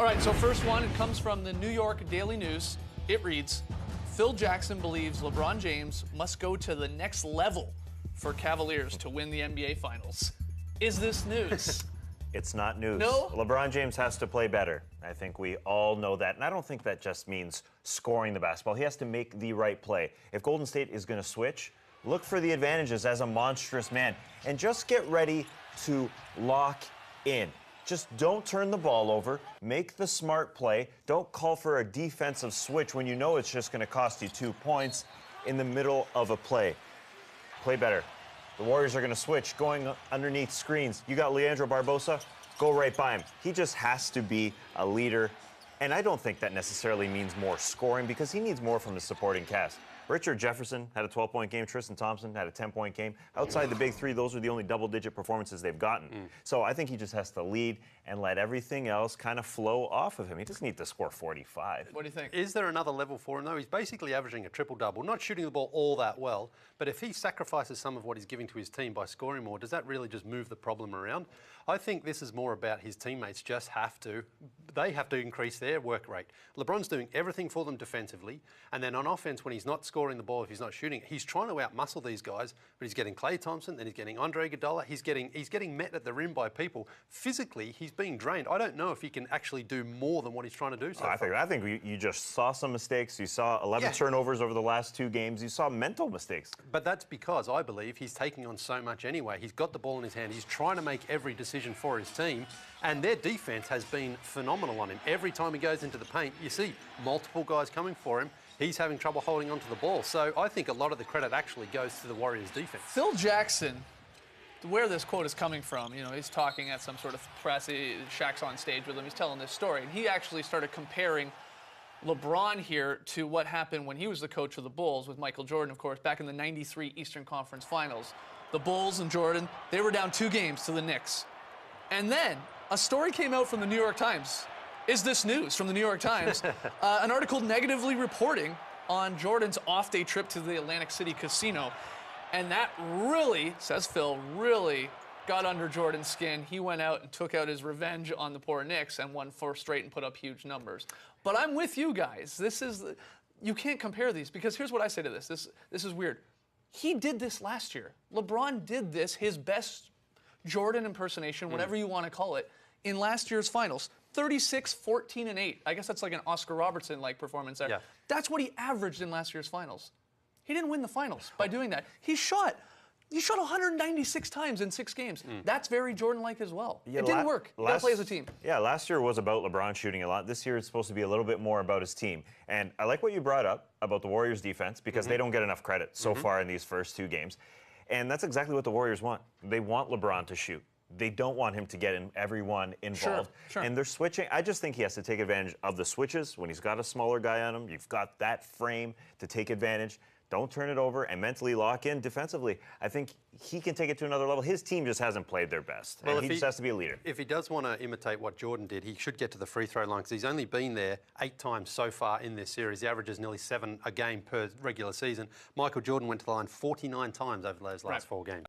All right, so first one, it comes from the New York Daily News. It reads, Phil Jackson believes LeBron James must go to the next level for Cavaliers to win the NBA Finals. Is this news? It's not news. No? LeBron James has to play better. I think we all know that. And I don't think that just means scoring the basketball. He has to make the right play. If Golden State is going to switch, look for the advantages as a monstrous man. And just get ready to lock in. Just don't turn the ball over. Make the smart play. Don't call for a defensive switch when you know it's just going to cost you 2 points in the middle of a play. Play better. The Warriors are going to switch, going underneath screens. You got Leandro Barbosa, go right by him. He just has to be a leader. And I don't think that necessarily means more scoring because he needs more from the supporting cast. Richard Jefferson had a 12-point game. Tristan Thompson had a 10-point game. Outside the big three, those are the only double-digit performances they've gotten. So I think he just has to lead and let everything else kind of flow off of him. He doesn't need to score 45. What do you think? Is there another level for him, though? He's basically averaging a triple-double, not shooting the ball all that well, but if he sacrifices some of what he's giving to his team by scoring more, does that really just move the problem around? I think this is more about his teammates they have to increase their work rate. LeBron's doing everything for them defensively, and then on offense, when he's not scoring the ball, if he's not shooting, he's trying to outmuscle these guys, but he's getting Klay Thompson, then he's getting Andre Iguodala, he's getting met at the rim by people. Physically, he's being drained. I don't know if he can actually do more than what he's trying to do so far. I think you just saw some mistakes. You saw 11 turnovers over the last 2 games. You saw mental mistakes. But that's because I believe he's taking on so much anyway. He's got the ball in his hand. He's trying to make every decision for his team, and their defense has been phenomenal on him. Every time he goes into the paint, you see multiple guys coming for him. He's having trouble holding onto the ball. So I think a lot of the credit actually goes to the Warriors' defense. Phil Jackson, where this quote is coming from, he's talking at some sort of press. Shaq's on stage with him. He's telling this story. And he actually started comparing LeBron here to what happened when he was the coach of the Bulls with Michael Jordan, of course, back in the '93 Eastern Conference Finals. The Bulls and Jordan, they were down 2 games to the Knicks. And then a story came out from the New York Times. Is this news from the New York Times? An article negatively reporting on Jordan's off-day trip to the Atlantic City casino. And that really, says Phil, really got under Jordan's skin. He went out and took out his revenge on the poor Knicks and won 4 straight and put up huge numbers. But I'm with you guys. You can't compare these because here's what I say to this. This is weird. He did this last year. LeBron did this, his best Jordan impersonation, whatever you want to call it, in last year's finals. 36, 14, and 8. I guess that's like an Oscar Robertson-like performance there. Yeah. That's what he averaged in last year's finals. He didn't win the finals by doing that. He shot 196 times in 6 games. That's very Jordan-like as well. It didn't work. You gotta play as a team. Yeah, last year was about LeBron shooting a lot. This year it's supposed to be a little bit more about his team. And I like what you brought up about the Warriors' defense because they don't get enough credit so far in these first 2 games. And that's exactly what the Warriors want. They want LeBron to shoot. They don't want him to get everyone involved. Sure. And they're switching. I just think he has to take advantage of the switches. When he's got a smaller guy on him, you've got that frame to take advantage. Don't turn it over and mentally lock in defensively. I think he can take it to another level. His team just hasn't played their best. Well, and he just has to be a leader. If he does want to imitate what Jordan did, he should get to the free throw line because he's only been there 8 times so far in this series. The average is nearly 7 a game per regular season. Michael Jordan went to the line 49 times over those last 4 games.